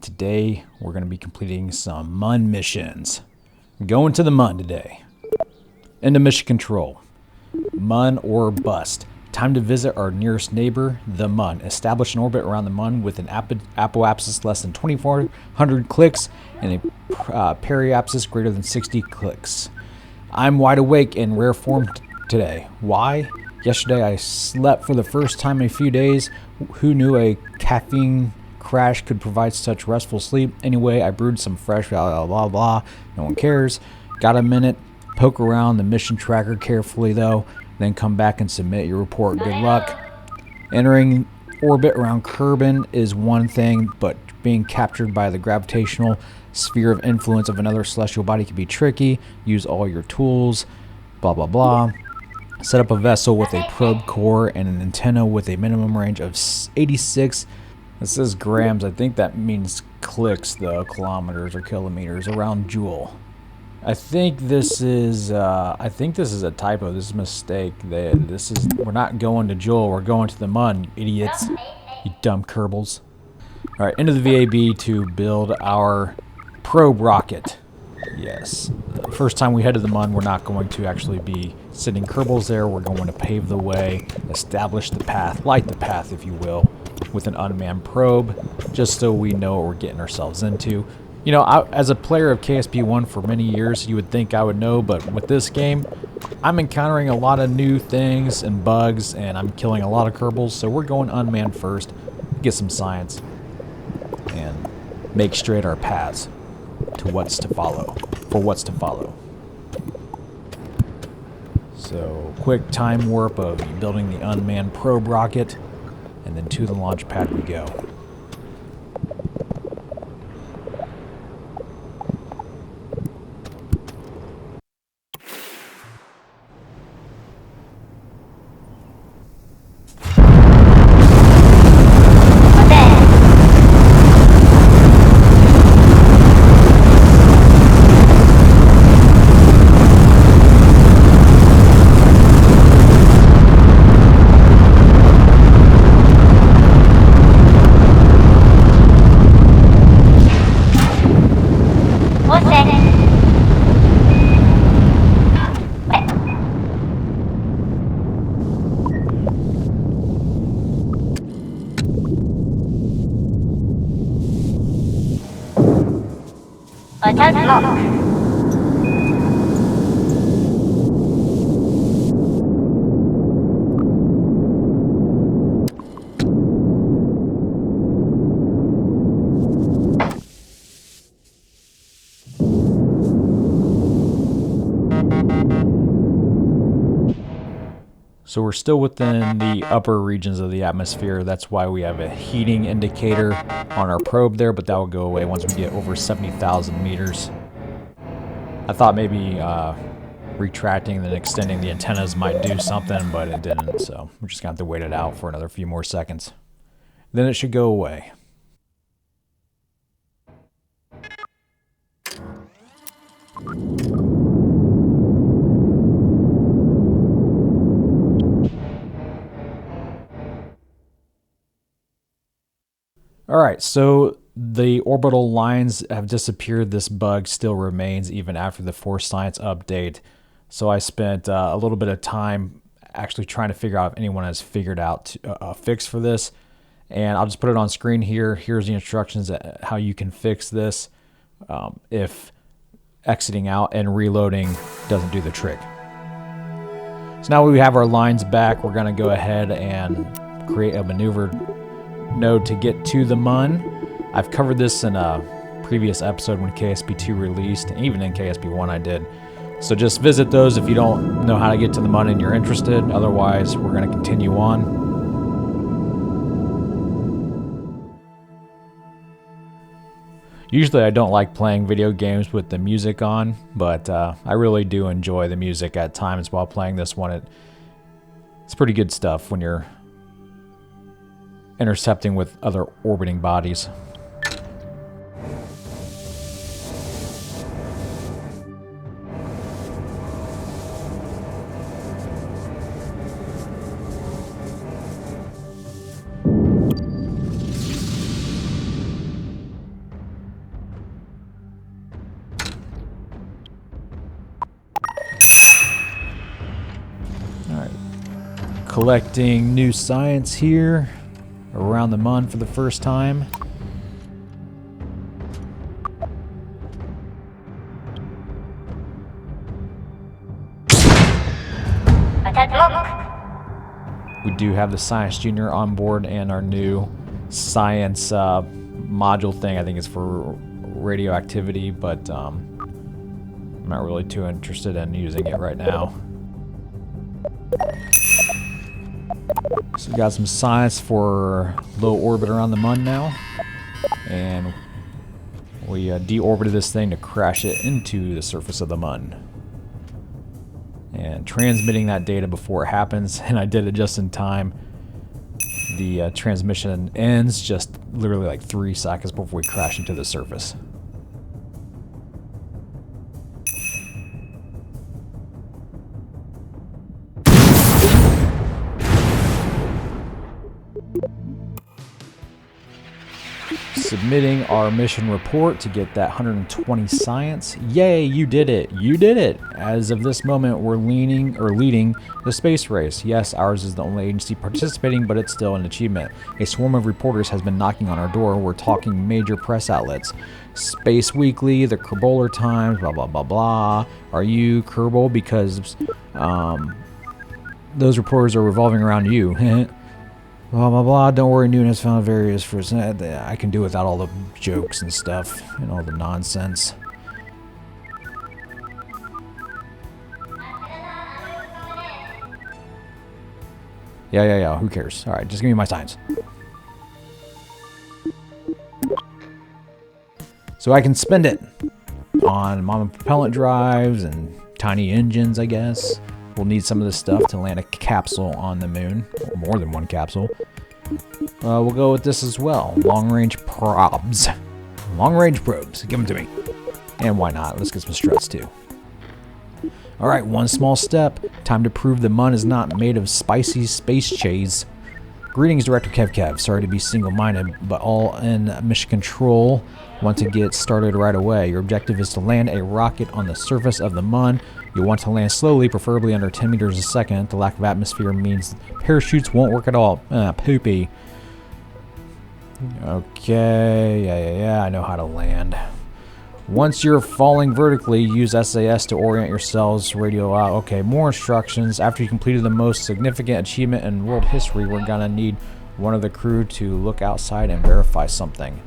Today we're going to be completing some Mun missions. Going to the Mun today. Into mission control. Mun or bust. Time to visit our nearest neighbor, the Mun. Establish an orbit around the Mun with an apoapsis less than 2,400 clicks and a periapsis greater than 60 clicks. I'm wide awake in rare form today. Why? Yesterday I slept for the first time in a few days. Who knew a caffeine crash could provide such restful sleep? Anyway, I brewed some fresh blah blah blah. No one cares. Got a minute? Poke around the mission tracker carefully though, then come back and submit your report. Good luck. Entering orbit around Kerbin is one thing, but being captured by the gravitational sphere of influence of another celestial body can be tricky. Use all your tools. Blah blah blah. Set up a vessel with a probe core and an antenna with a minimum range of 86. It says grams. I think that means clicks though, kilometers or kilometers around Joule. I think this is a typo. This is a mistake. We're not going to Joule. We're going to the Mun, idiots. You dumb Kerbals. All right, into the VAB to build our probe rocket. Yes. First time we head to the Mun, we're not going to actually be sending Kerbals there. We're going to pave the way, establish the path, light the path, if you will, with an unmanned probe, just so we know what we're getting ourselves into. You know, as a player of KSP1 for many years, you would think I would know, but with this game, I'm encountering a lot of new things and bugs, and I'm killing a lot of Kerbals, so we're going unmanned first, get some science, and make straight our paths to what's to follow, for what's to follow. So, quick time warp of building the unmanned probe rocket, and then to the launch pad we go. So we're still within the upper regions of the atmosphere. That's why we have a heating indicator on our probe there, but that will go away once we get over 70,000 meters. I thought maybe retracting and then extending the antennas might do something, but it didn't, so we're just going to have to wait it out for another few more seconds. Then it should go away. Alright, so the orbital lines have disappeared. This bug still remains even after the Force Science update. So I spent a little bit of time actually trying to figure out if anyone has figured out a fix for this. And I'll just put it on screen here. Here's the instructions how you can fix this if exiting out and reloading doesn't do the trick. So now we have our lines back. We're going to go ahead and create a maneuver node to get to the Mun. I've covered this in a previous episode when KSP2 released, and even in KSP1 I did. So just visit those if you don't know how to get to the Mun and you're interested. Otherwise, we're going to continue on. Usually I don't like playing video games with the music on, but I really do enjoy the music at times while playing this one. It's pretty good stuff when you're intercepting with other orbiting bodies. Collecting new science here around the Mun for the first time. We do have the Science Junior on board and our new science module thing. I think it's for radioactivity, but I'm not really too interested in using it right now. So we got some science for low orbit around the Mun now, and we deorbited this thing to crash it into the surface of the Mun. And transmitting that data before it happens, and I did it just in time. The transmission ends just literally like 3 seconds before we crash into the surface. Submitting our mission report to get that 120 science. Yay, you did it. You did it. As of this moment, we're leading the space race. Yes, ours is the only agency participating, but it's still an achievement. A swarm of reporters has been knocking on our door. We're talking major press outlets. Space Weekly, the Kerboler Times, blah, blah, blah, blah. Are you Kerbal? Because those reporters are revolving around you. Blah, blah, blah. Don't worry, Newton has found various for I can do without all the jokes and stuff and all the nonsense. Yeah. Who cares? All right, just give me my science. So I can spend it on mama propellant drives and tiny engines, I guess. We'll need some of this stuff to land a capsule on the moon, or more than one capsule. We'll go with this as well. Long-range probes. Long-range probes. Give them to me. And why not? Let's get some struts too. Alright, one small step. Time to prove the Mun is not made of spicy space cheese. Greetings, Director Kev. Sorry to be single-minded, but all in mission control want to get started right away. Your objective is to land a rocket on the surface of the Mun. You'll want to land slowly, preferably under 10 meters a second. The lack of atmosphere means parachutes won't work at all. Poopy. Okay, yeah, I know how to land. Once you're falling vertically, use SAS to orient yourselves. Radio out. Okay, more instructions. After you completed the most significant achievement in world history, we're gonna need one of the crew to look outside and verify something.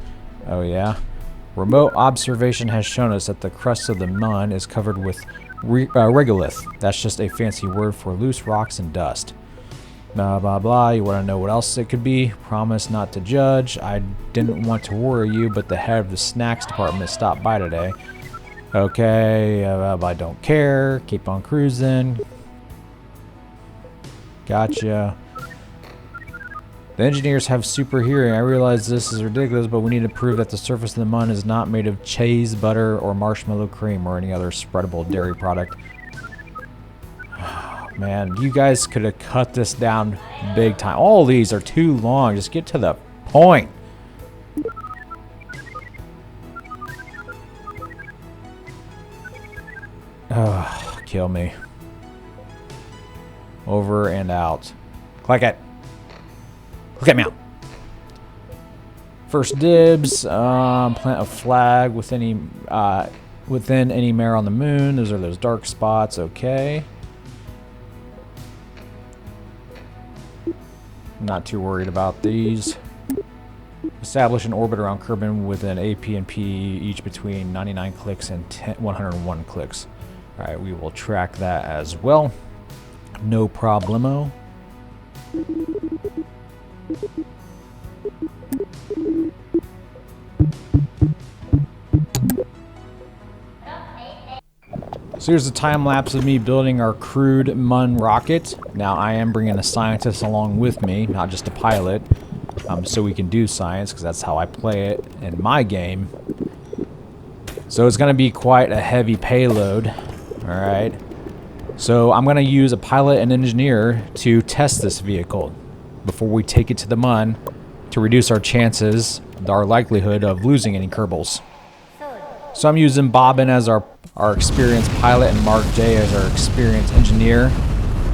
Oh yeah? Remote observation has shown us that the crust of the Mun is covered with regolith. That's just a fancy word for loose rocks and dust. Blah, blah, blah. You want to know what else it could be? Promise not to judge. I didn't want to worry you, but the head of the snacks department stopped by today. Okay, I don't care. Keep on cruising. Gotcha. The engineers have super hearing. I realize this is ridiculous, but we need to prove that the surface of the Mun is not made of cheese, butter, or marshmallow cream, or any other spreadable dairy product. Man, you guys could have cut this down big time. All these are too long. Just get to the point. Kill me. Over and out. Click it. Look at me out. First dibs. Plant a flag within any mare on the moon. Those are those dark spots. Okay. Not too worried about these. Establish an orbit around Kerbin with an AP and P each between 99 clicks and 101 clicks. Alright, we will track that as well. No problemo. So here's a time lapse of me building our crude Mun rocket. Now I am bringing a scientist along with me, not just a pilot, so we can do science, because that's how I play it in my game. So it's going to be quite a heavy payload. Alright. So I'm going to use a pilot and engineer to test this vehicle before we take it to the Mun to reduce our chances, our likelihood of losing any Kerbals. So I'm using Bobbin as our experienced pilot and Mark J as our experienced engineer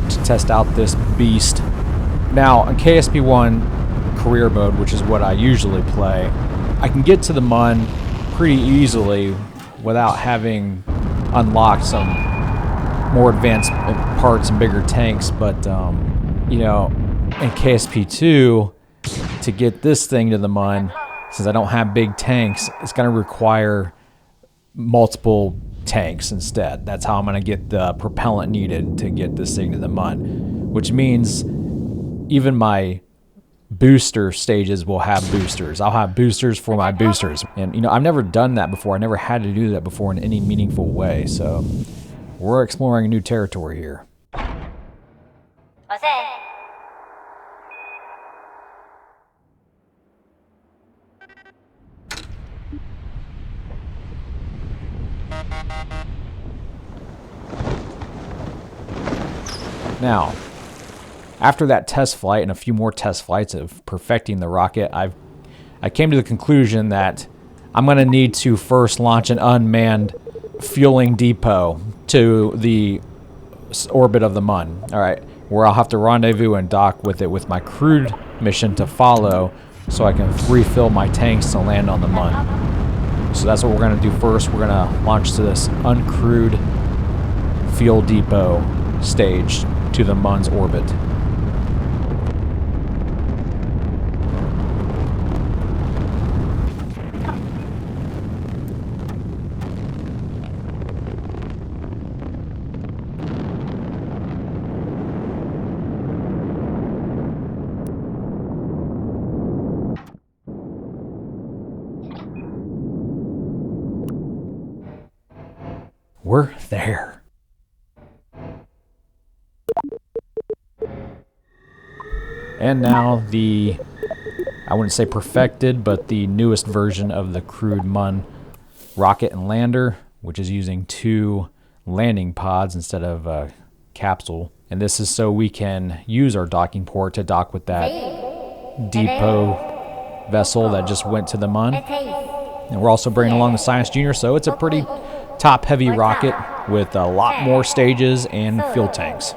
to test out this beast. Now, in KSP1 career mode, which is what I usually play, I can get to the Mun pretty easily without having unlocked some more advanced parts and bigger tanks. But, you know, in KSP2, to get this thing to the Mun, since I don't have big tanks, it's going to require multiple tanks instead. That's how I'm going to get the propellant needed to get this thing to the Mun, which means even my booster stages will have boosters. I'll have boosters for my boosters. And, you know, I've never done that before. I never had to do that before in any meaningful way. So we're exploring a new territory here. Now, after that test flight and a few more test flights of perfecting the rocket, I came to the conclusion that I'm going to need to first launch an unmanned fueling depot to the orbit of the Mun. All right, where I'll have to rendezvous and dock with it with my crewed mission to follow, so I can refill my tanks to land on the Mun. So that's what we're going to do first. We're going to launch to this uncrewed fuel depot stage to the Mun's orbit. We're there. And now the, I wouldn't say perfected, but the newest version of the crewed Mun rocket and lander, which is using 2 landing pods instead of a capsule. And this is so we can use our docking port to dock with that depot vessel that just went to the Mun. And we're also bringing along the Science Junior, so it's a pretty top-heavy rocket with a lot more stages and fuel tanks.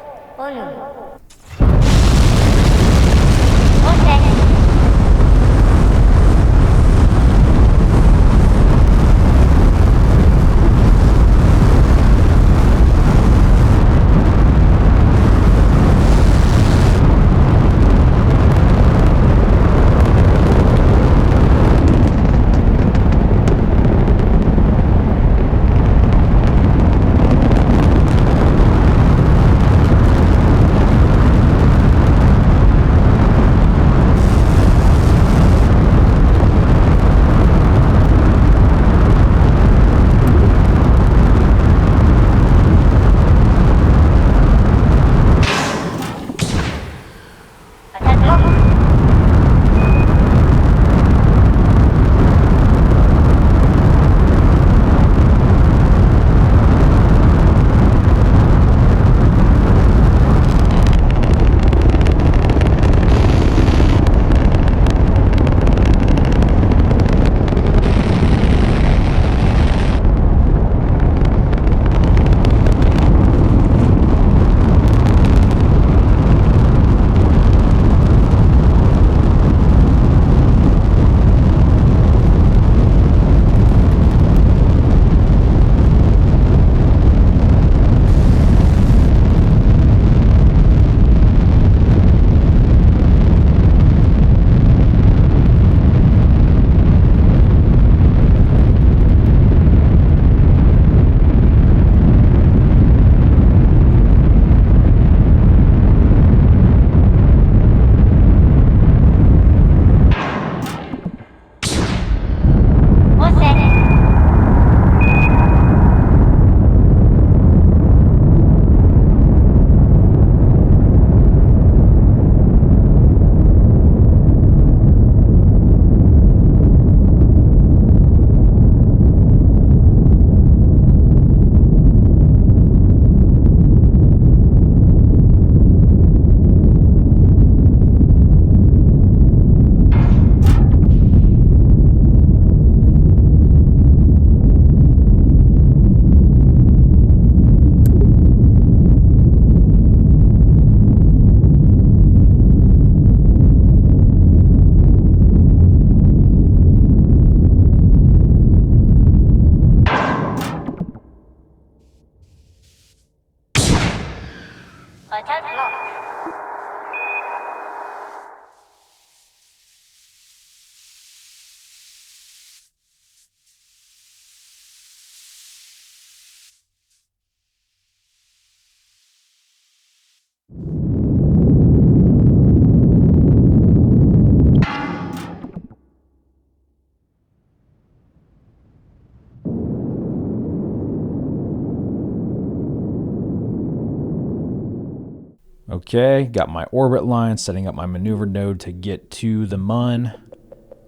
Okay, got my orbit line, setting up my maneuver node to get to the Mun.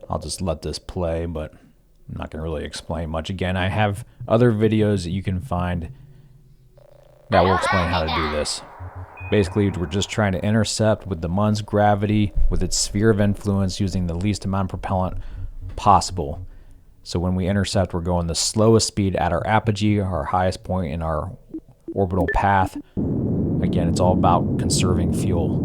I'll just let this play, but I'm not going to really explain much. Again, I have other videos that you can find that will explain how to do this. Basically, we're just trying to intercept with the Mun's gravity, with its sphere of influence, using the least amount of propellant possible. So when we intercept, we're going the slowest speed at our apogee, our highest point in our orbital path. Again, it's all about conserving fuel.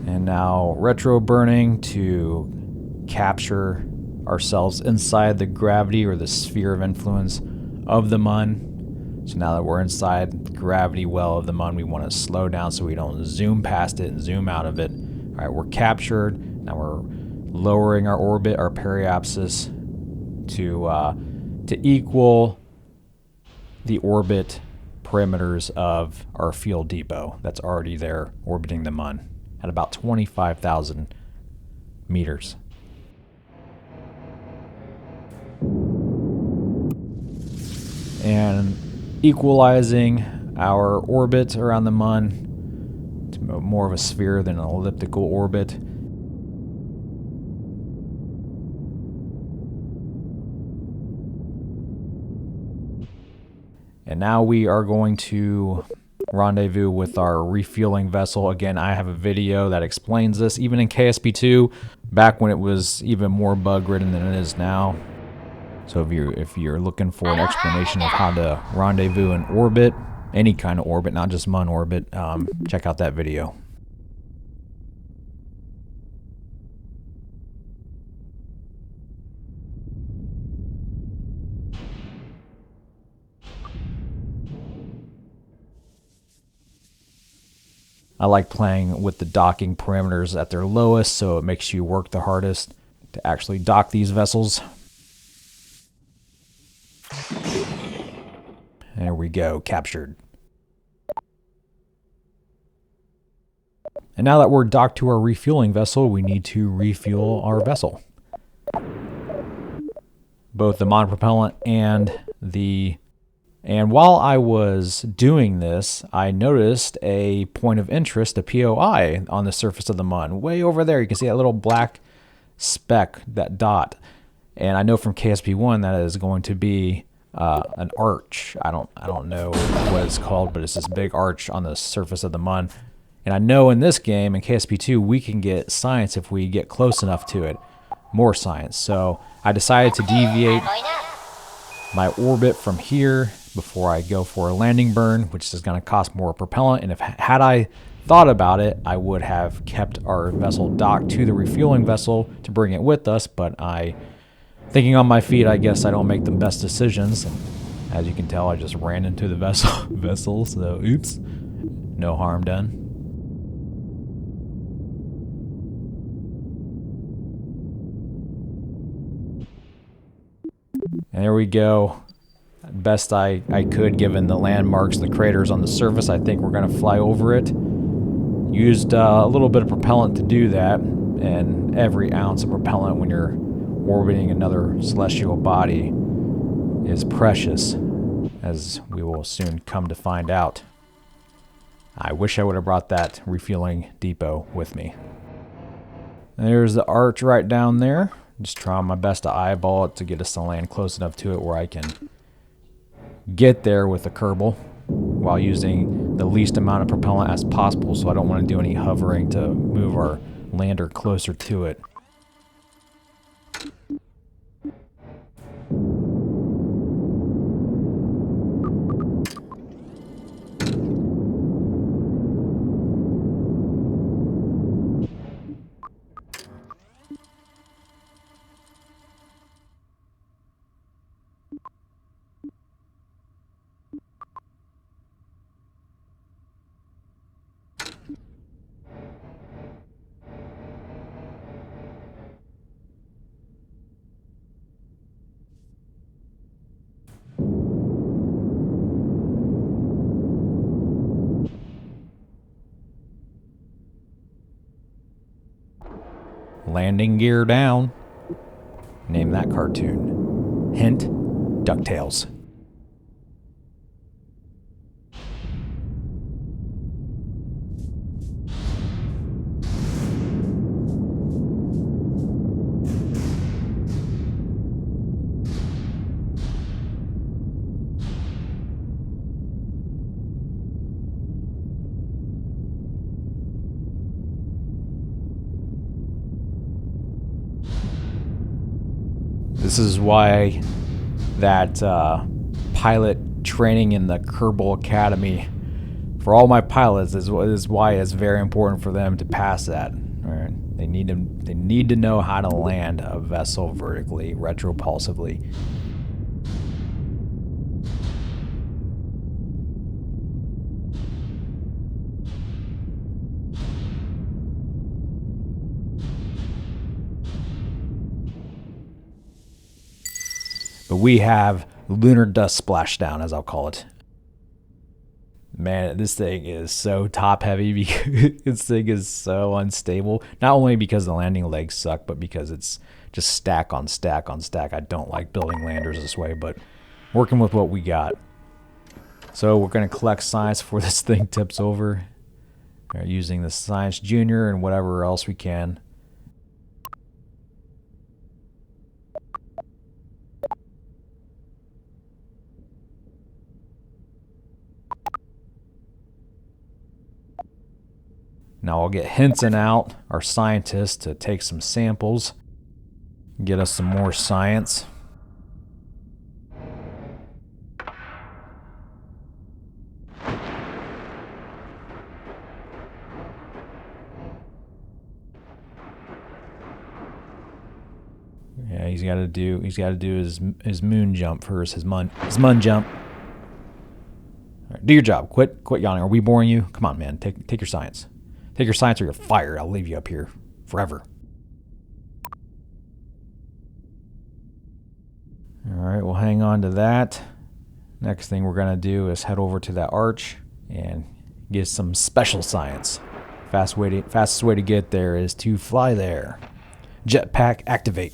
And now retro burning to capture ourselves inside the gravity or the sphere of influence of the Mun. So now that we're inside the gravity well of the Mun, we want to slow down so we don't zoom past it and zoom out of it. All right, we're captured. Now we're lowering our orbit, our periapsis, to equal the orbit perimeters of our fuel depot that's already there orbiting the Mun at about 25,000 meters. And equalizing our orbit around the Mun to more of a sphere than an elliptical orbit. And now we are going to rendezvous with our refueling vessel. Again, I have a video that explains this, even in KSP2, back when it was even more bug-ridden than it is now. So if you're looking for an explanation of how to rendezvous in orbit, any kind of orbit, not just Mun orbit, check out that video. I like playing with the docking parameters at their lowest, so it makes you work the hardest to actually dock these vessels. There we go, captured. And now that we're docked to our refueling vessel, we need to refuel our vessel. Both the monopropellant and while I was doing this, I noticed a point of interest, a POI, on the surface of the Mun. Way over there, you can see that little black speck, that dot. And I know from KSP1 that is going to be an arch. I don't know what it's called, but it's this big arch on the surface of the Mun. And I know in this game, in KSP2, we can get science if we get close enough to it. More science. So I decided to deviate my orbit from here before I go for a landing burn, which is going to cost more propellant. And had I thought about it, I would have kept our vessel docked to the refueling vessel to bring it with us. But thinking on my feet, I guess I don't make the best decisions. And as you can tell, I just ran into the vessel. So oops, no harm done. And there we go. Best I could, given the landmarks, the craters on the surface. I think we're going to fly over it. Used a little bit of propellant to do that, and every ounce of propellant when you're orbiting another celestial body is precious, as we will soon come to find out. I wish I would have brought that refueling depot with me. There's the arch right down there. Just trying my best to eyeball it to get us to land close enough to it where I can get there with the Kerbal while using the least amount of propellant as possible, so I don't want to do any hovering to move our lander closer to it. Landing gear down. Name that cartoon. Hint, DuckTales. This is why that pilot training in the Kerbal Academy for all my pilots is why it's very important for them to pass that. All right? They need to know how to land a vessel vertically, retropulsively. But we have lunar dust splashdown, as I'll call it. Man, this thing is so top heavy because this thing is so unstable. Not only because the landing legs suck, but because it's just stack on stack on stack. I don't like building landers this way, but working with what we got. So we're going to collect science before this thing tips over. We're using the Science Junior and whatever else we can. Now I'll get Henson out, our scientist, to take some samples, get us some more science. Yeah, he's got to do his moon jump first, his mun jump. All right, do your job. Quit yawning. Are we boring you? Come on, man. Take your science. Take your science or you're fired. I'll leave you up here forever. All right, we'll hang on to that. Next thing we're going to do is head over to that arch and get some special science. Fastest way to get there is to fly there. Jetpack activate.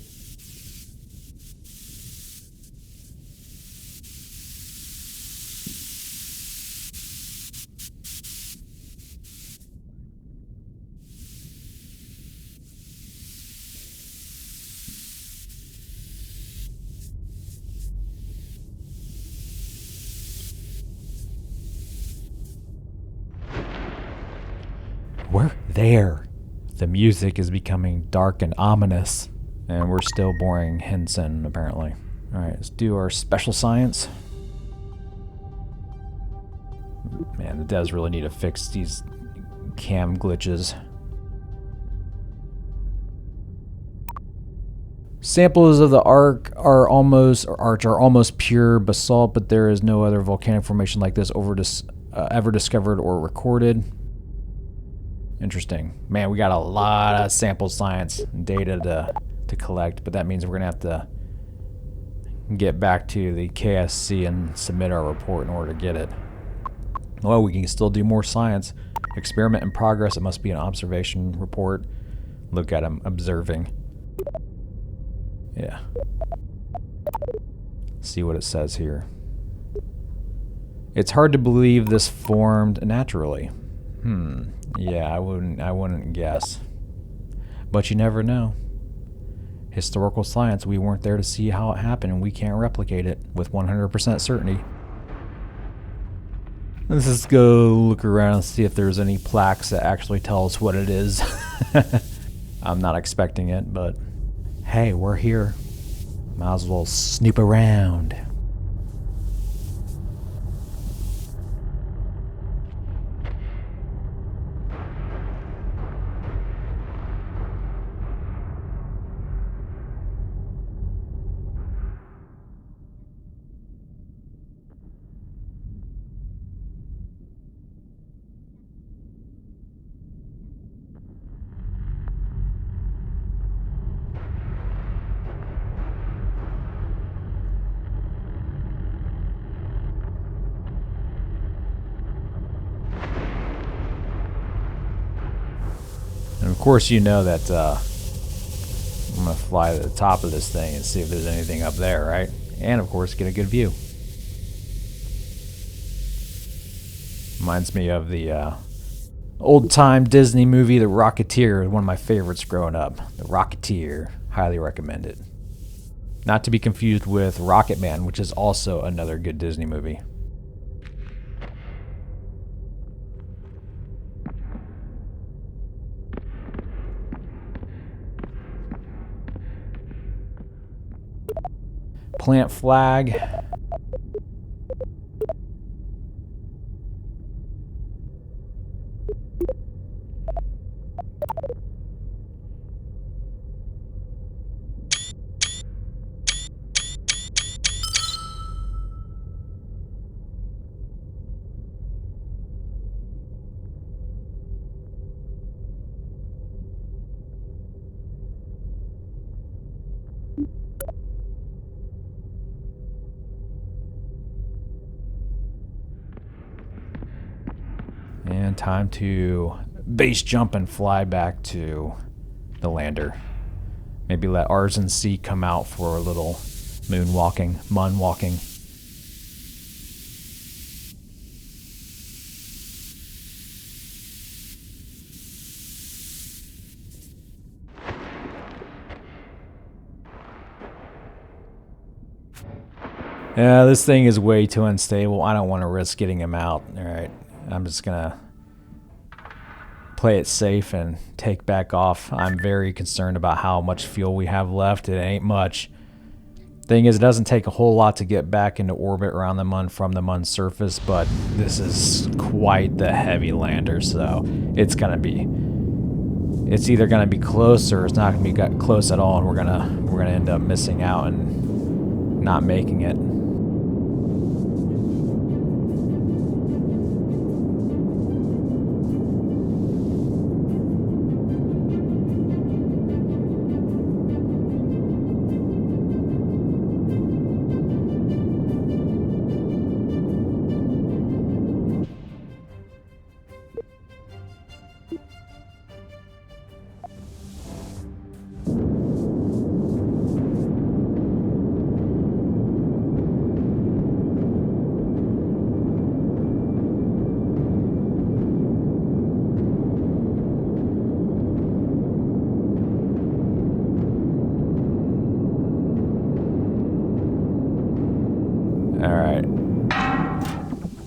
We're there. The music is becoming dark and ominous, and we're still boring Henson, apparently. All right, let's do our special science. Man, the devs really need to fix these cam glitches. Samples of the arch are almost pure basalt, but there is no other volcanic formation like this ever discovered or recorded. Interesting. Man, we got a lot of sample science data to collect, but that means we're going to have to get back to the KSC and submit our report in order to get it. Well, we can still do more science. Experiment in progress. It must be an observation report. Look at him observing. Yeah. See what it says here. It's hard to believe this formed naturally. Yeah, I wouldn't guess. But you never know. Historical science, we weren't there to see how it happened, and we can't replicate it with 100% certainty. Let's just go look around and see if there's any plaques that actually tell us what it is. I'm not expecting it, but hey, we're here. Might as well snoop around. And of course, you know that I'm gonna fly to the top of this thing and see if there's anything up there, right? And of course, get a good view. Reminds me of the old-time Disney movie, The Rocketeer, one of my favorites growing up. The Rocketeer, highly recommend it. Not to be confused with Rocket Man, which is also another good Disney movie. Plant flag. And time to base jump and fly back to the lander. Maybe let R's and C come out for a little moonwalking, mun walking. Yeah, this thing is way too unstable. I don't want to risk getting him out. All right, I'm just gonna play it safe and take back off. I'm very concerned about how much fuel we have left. It ain't much. Thing is, it doesn't take a whole lot to get back into orbit around the Mun from the Mun surface, but this is quite the heavy lander, so it's either gonna be close or it's not gonna be close at all, and we're gonna end up missing out and not making it. Alright.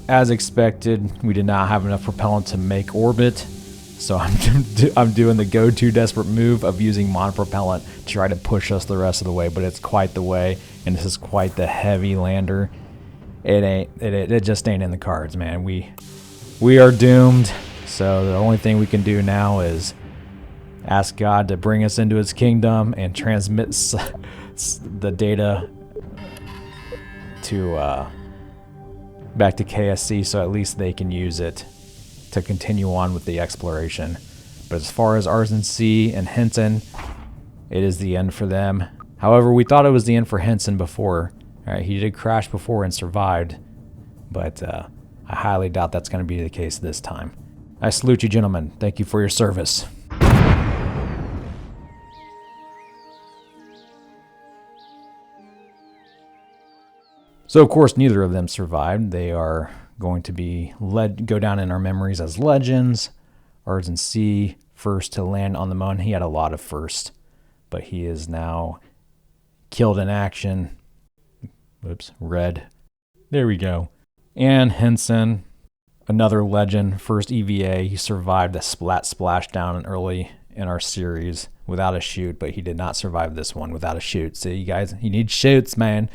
As expected, we did not have enough propellant to make orbit, so I'm doing the go-to desperate move of using monopropellant to try to push us the rest of the way, but it's quite the way, and this is quite the heavy lander. It just ain't in the cards, man. We are doomed, so the only thing we can do now is ask God to bring us into his kingdom and transmit the data to back to KSC, so at least they can use it to continue on with the exploration. But as far as RNC and Henson, it is the end for them. However, we thought it was the end for Henson before. All right, he did crash before and survived, but I highly doubt that's going to be the case this time. I salute you, gentlemen. Thank you for your service. So, of course, neither of them survived. They are going to be go down in our memories as legends. RNC, first to land on the Mun. He had a lot of firsts, but he is now killed in action. Whoops, red. There we go. And Henson, another legend, first EVA. He survived the splashdown early in our series without a chute, but he did not survive this one without a chute. See, you guys, you need chutes, man.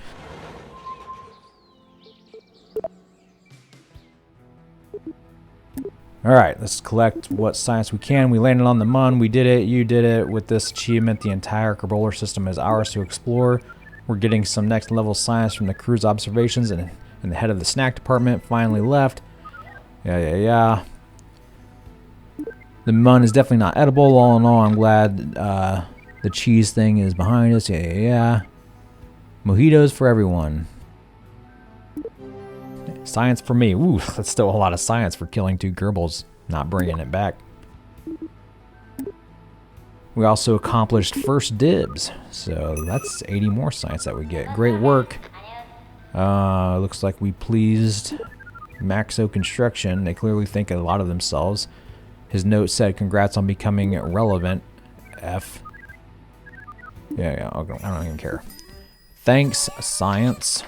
Alright, let's collect what science we can. We landed on the Mun. We did it. You did it. With this achievement, the entire Kerbolar system is ours to explore. We're getting some next level science from the crew's observations, and the head of the snack department finally left. Yeah. The Mun is definitely not edible. All in all, I'm glad the cheese thing is behind us. Yeah. Mojitos for everyone. Science for me. Ooh, that's still a lot of science for killing 2 Gerbils. Not bringing it back. We also accomplished first dibs, so that's 80 more science that we get. Great work. Looks like we pleased Maxo Construction. They clearly think a lot of themselves. His note said, "Congrats on becoming relevant, F." Yeah, I don't even care. Thanks, science.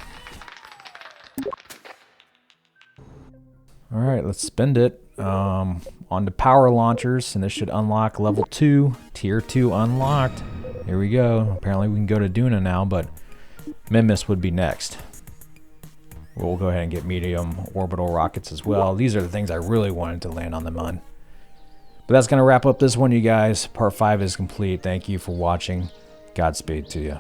Alright, let's spend it. On to power launchers, and this should unlock level 2. Tier 2 unlocked. Here we go. Apparently we can go to Duna now, but Mimus would be next. We'll go ahead and get medium orbital rockets as well. These are the things I really wanted to land on the Mun. But that's going to wrap up this one, you guys. Part 5 is complete. Thank you for watching. Godspeed to you.